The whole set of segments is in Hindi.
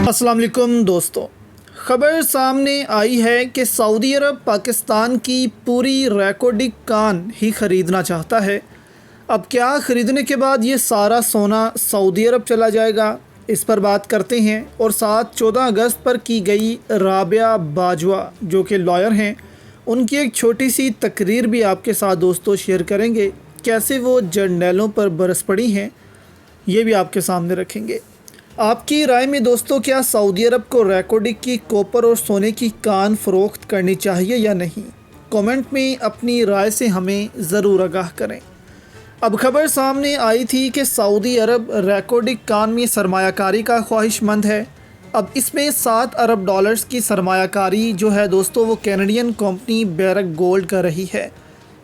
अस्सलाम वालेकुम दोस्तों, खबर सामने आई है कि सऊदी अरब पाकिस्तान की पूरी रेकॉर्डिंग कान ही ख़रीदना चाहता है। अब क्या ख़रीदने के बाद ये सारा सोना सऊदी अरब चला जाएगा, इस पर बात करते हैं। और साथ 14 अगस्त पर की गई राबिया बाजवा जो कि लॉयर हैं, उनकी एक छोटी सी तकरीर भी आपके साथ दोस्तों शेयर करेंगे। कैसे वो जर्नैलों पर बरस पड़ी हैं, ये भी आपके सामने रखेंगे। आपकी राय में दोस्तों, क्या सऊदी अरब को रेकॉर्डिंग की कॉपर और सोने की कान फ़रोख्त करनी चाहिए या नहीं? कमेंट में अपनी राय से हमें ज़रूर आगाह करें। अब खबर सामने आई थी कि सऊदी अरब रेकॉर्डिंग कान में सरमायाकारी का ख्वाहिशमंद है। अब इसमें 7 अरब डॉलर्स की सरमायाकारी जो है दोस्तों, वो कैनेडियन कंपनी बैरक गोल्ड कर रही है।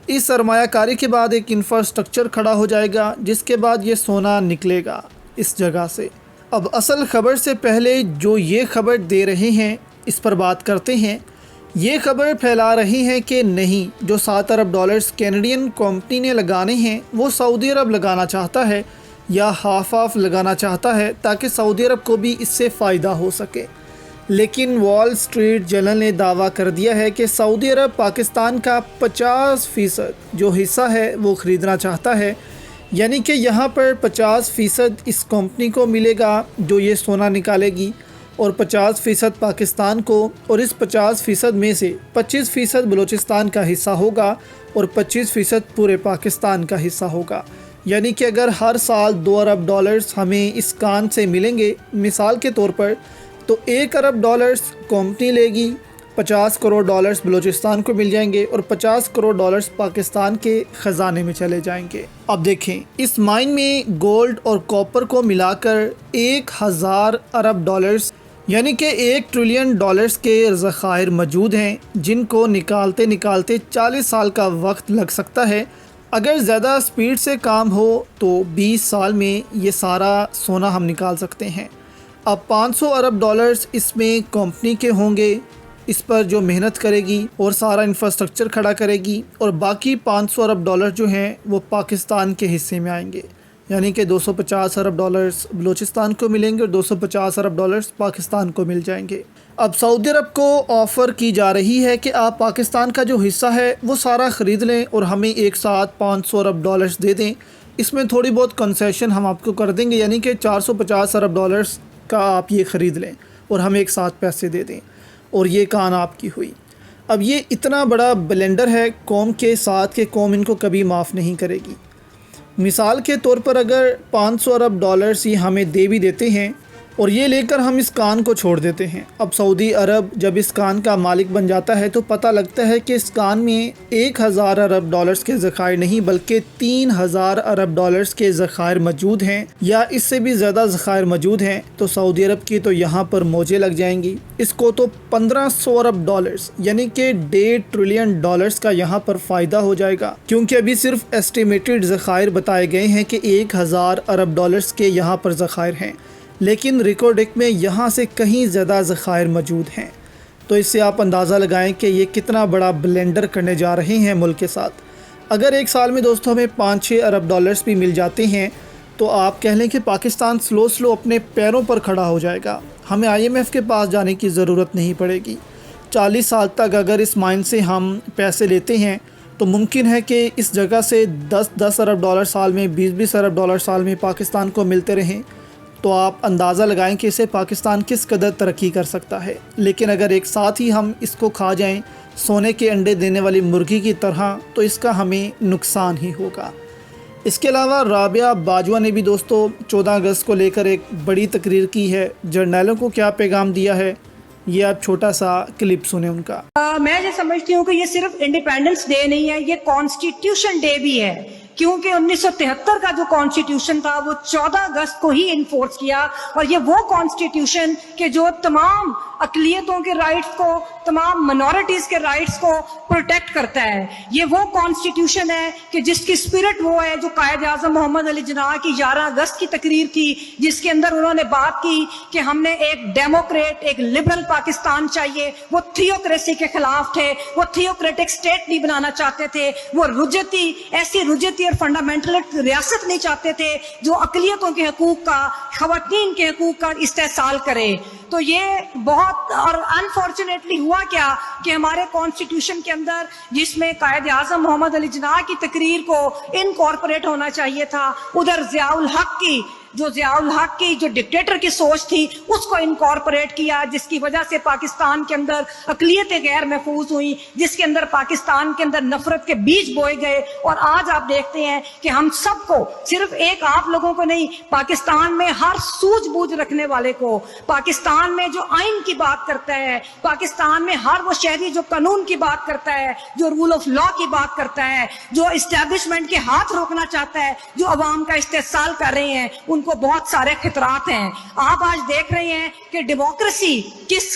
इस सरमायाकारी के बाद एक इंफ्रास्ट्रक्चर खड़ा हो जाएगा, जिसके बाद ये सोना निकलेगा इस जगह से। अब असल ख़बर से पहले जो ये ख़बर दे रहे हैं, इस पर बात करते हैं। ये ख़बर फैला रही है कि नहीं, जो 7 अरब डॉलर्स कैनेडियन कंपनी ने लगाने हैं वो सऊदी अरब लगाना चाहता है या हाफ ऑफ लगाना चाहता है, ताकि सऊदी अरब को भी इससे फ़ायदा हो सके। लेकिन वॉल स्ट्रीट जर्नल ने दावा कर दिया है कि सऊदी अरब पाकिस्तान का 50% जो हिस्सा है वो ख़रीदना चाहता है। यानी कि यहाँ पर 50% इस कंपनी को मिलेगा जो ये सोना निकालेगी, और 50% पाकिस्तान को। और इस 50% में से 25% बलूचिस्तान का हिस्सा होगा और 25% पूरे पाकिस्तान का हिस्सा होगा। यानी कि अगर हर साल 2 अरब डॉलर्स हमें इस कान से मिलेंगे, मिसाल के तौर पर, तो 1 अरब डॉलर्स कंपनी लेगी, 50 करोड़ डॉलर्स बलूचिस्तान को मिल जाएंगे और 50 करोड़ डॉलर्स पाकिस्तान के ख़जाने में चले जाएंगे। अब देखें, इस माइन में गोल्ड और कॉपर को मिलाकर 1000 अरब डॉलर्स यानी कि 1 ट्रिलियन डॉलर्स के ज़खायर मौजूद हैं, जिनको निकालते निकालते 40 साल का वक्त लग सकता है। अगर ज़्यादा स्पीड से काम हो तो 20 साल में ये सारा सोना हम निकाल सकते हैं। अब 500 अरब डॉलर्स इसमें कंपनी के होंगे, इस पर जो मेहनत करेगी और सारा इंफ्रास्ट्रक्चर खड़ा करेगी, और बाकी 500 अरब डॉलर जो हैं वो पाकिस्तान के हिस्से में आएंगे। यानी कि 250 अरब डॉलर्स बलूचिस्तान को मिलेंगे और 250 अरब डॉलर्स पाकिस्तान को मिल जाएंगे। अब सऊदी अरब को ऑफ़र की जा रही है कि आप पाकिस्तान का जो हिस्सा है वो सारा ख़रीद लें और हमें एक साथ 500 अरब डॉलर्स दे दें। इसमें थोड़ी बहुत कंसेशन हम आपको कर देंगे, यानी कि 450 अरब डॉलर्स का आप ये ख़रीद लें और हम एक साथ पैसे दे दें, और ये कान आपकी हुई। अब ये इतना बड़ा ब्लेंडर है कौम के साथ कि कौम इनको कभी माफ़ नहीं करेगी। मिसाल के तौर पर अगर 500 अरब डॉलर्स ये हमें दे भी देते हैं और ये लेकर हम इस कान को छोड़ देते हैं। अब सऊदी अरब जब इस कान का मालिक बन जाता है तो पता लगता है कि इस कान में 1000 अरब डॉलर्स के ज़खायर नहीं बल्कि 3000 अरब डॉलर्स के ज़खायर मौजूद हैं, या इससे भी ज़्यादा ज़खायर मौजूद हैं। तो सऊदी अरब की तो यहाँ पर मौजें लग जाएंगी। इसको तो 1500 अरब डॉलर्स यानी कि 1.5 ट्रिलियन डॉलर्स का यहाँ पर फ़ायदा हो जाएगा, क्योंकि अभी सिर्फ एस्टिमेटेड ज़खायर बताए गए हैं कि 1000 अरब डॉलर्स के यहाँ पर ज़खायर हैं, लेकिन रिकॉर्डिंग में यहाँ से कहीं ज़्यादा ज़खायर मौजूद हैं। तो इससे आप अंदाज़ा लगाएं कि ये कितना बड़ा ब्लेंडर करने जा रहे हैं मुल्क के साथ। अगर एक साल में दोस्तों हमें 5-6 अरब डॉलर्स भी मिल जाते हैं तो आप कह लें कि पाकिस्तान स्लो अपने पैरों पर खड़ा हो जाएगा। हमें IMF के पास जाने की ज़रूरत नहीं पड़ेगी। 40 साल तक अगर इस माइन से हम पैसे लेते हैं तो मुमकिन है कि इस जगह से 10-10 अरब डॉलर साल में, 20-20 अरब डॉलर साल में पाकिस्तान को मिलते रहें। तो आप अंदाज़ा लगाएं कि इससे पाकिस्तान किस कदर तरक्की कर सकता है। लेकिन अगर एक साथ ही हम इसको खा जाएं सोने के अंडे देने वाली मुर्गी की तरह, तो इसका हमें नुकसान ही होगा। इसके अलावा राबिया बाजवा ने भी दोस्तों 14 अगस्त को लेकर एक बड़ी तकरीर की है। जर्नैलों को क्या पैगाम दिया है, ये आप छोटा सा क्लिप सुने उनका। मैं ये समझती हूँ कि ये सिर्फ इंडिपेंडेंस डे नहीं है, ये कॉन्स्टिट्यूशन डे भी है, क्योंकि 1973 का जो कॉन्स्टिट्यूशन था वो 14 अगस्त को ही इन्फोर्स किया, और ये वो कॉन्स्टिट्यूशन के जो तमाम अकलियतों के राइट्स को, तमाम मिनॉरिटीज के राइट्स को प्रोटेक्ट करता है। ये वो कॉन्स्टिट्यूशन है कि जिसकी स्पिरिट वो है जो कायद आज़म मोहम्मद अली जिन्ना की 11 अगस्त की तकरीर थी, जिसके अंदर उन्होंने बात की कि हमने एक डेमोक्रेट, एक लिबरल पाकिस्तान चाहिए। वो थियोक्रेसी के खिलाफ थे, वो थियोक्रेटिक स्टेट नहीं बनाना चाहते थे, वो रुजती, ऐसी रुजती और फंडामेंटलिस्ट रियासत नहीं चाहते थे जो अकलियतों के हकूक का, खवातीन के हकूक का इस्तेहसाल करे। तो ये बहुत, और अनफॉर्चुनेटली हुआ क्या कि हमारे कॉन्स्टिट्यूशन के अंदर जिसमें कायद आज़म मोहम्मद अली जिन्ना की तकरीर को इनकॉर्पोरेट होना चाहिए था, उधर ज़ियाउल हक की जो डिक्टेटर की सोच थी उसको इनकॉर्पोरेट किया, जिसकी वजह से पाकिस्तान के अंदर अक़लियतें गैर महफूज हुई, जिसके अंदर पाकिस्तान के अंदर नफरत के बीज बोए गए। और आज आप देखते हैं कि हम सबको, सिर्फ एक आप लोगों को नहीं, पाकिस्तान में हर सूझबूझ रखने वाले को, पाकिस्तान में जो आइन की बात करता है, पाकिस्तान में हर वो शहरी जो कानून की बात करता है, जो रूल ऑफ लॉ की बात करता है, जो इस्टेब्लिशमेंट के हाथ रोकना चाहता है, जो अवाम का इस्तेहसाल कर रहे हैं, उनको बहुत सारे खतरात हैं। आप आज देख रहे हैं कि डेमोक्रेसी किस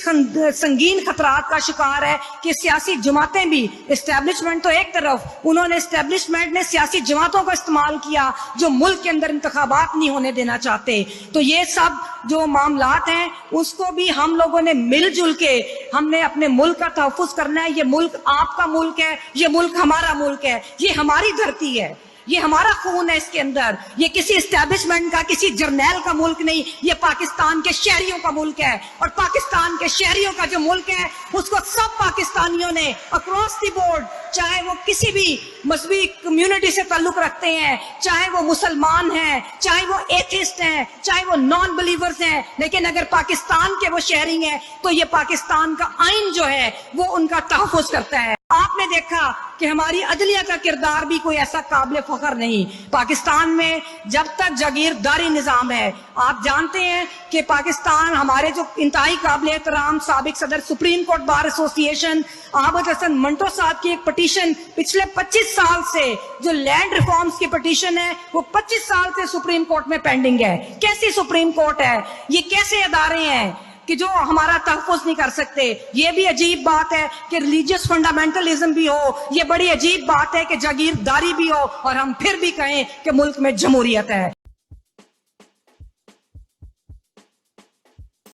संगीन खतरात का शिकार है कि सियासी जमातें भी, इस्टेब्लिशमेंट तो एक तरफ, उन्होंने इस्टेब्लिशमेंट ने सियासी जमातों का इस्तेमाल किया जो मुल्क के अंदर इंतखाबात नहीं होने देना चाहते। तो ये सब जो मामलात हैं उसको भी हम लोगों ने मिलजुल के, हमने अपने मुल्क का तहफ़्फ़ुज़ करना है। ये मुल्क आपका मुल्क है, ये मुल्क हमारा मुल्क है, ये हमारी धरती है, ये हमारा खून है इसके अंदर। ये किसी एस्टेब्लिशमेंट का, किसी जर्नैल का मुल्क नहीं, ये पाकिस्तान के शहरियों का मुल्क है। और पाकिस्तान के शहरियों का जो मुल्क है उसको सब पाकिस्तानियों ने अक्रॉस द बोर्ड, चाहे वो किसी भी मजहबी कम्युनिटी से ताल्लुक रखते हैं, चाहे वो मुसलमान हैं, चाहे वो एथिस्ट हैं, चाहे वो नॉन बिलीवर्स हैं, लेकिन अगर पाकिस्तान के वो शहरी हैं तो ये पाकिस्तान का आइन जो है वो उनका तहफ़्फ़ुज़ करता है। आपने देखा कि हमारी अदलिया का किरदार भी कोई ऐसा काबिल फख्र नहीं। पाकिस्तान में जब तक जागीरदारी निज़ाम है, आप जानते हैं कि पाकिस्तान, हमारे जो इंतहाई काबिल एहतराम साबिक सदर supreme court bar association Abid Hasan Minto साहब की एक पटिशन पिछले 25 साल से, जो लैंड रिफॉर्म्स की पटिशन है, वो 25 साल से सुप्रीम कोर्ट में पेंडिंग है। कैसी सुप्रीम कोर्ट है ये, कैसे अदारे हैं कि जो हमारा तहफ़्फ़ुज़ नहीं कर सकते। ये भी अजीब बात है कि रिलीजियस फंडामेंटलिज्म भी हो, ये बड़ी अजीब बात है कि जागीरदारी भी हो, और हम फिर भी कहें कि मुल्क में जमहूरियत है।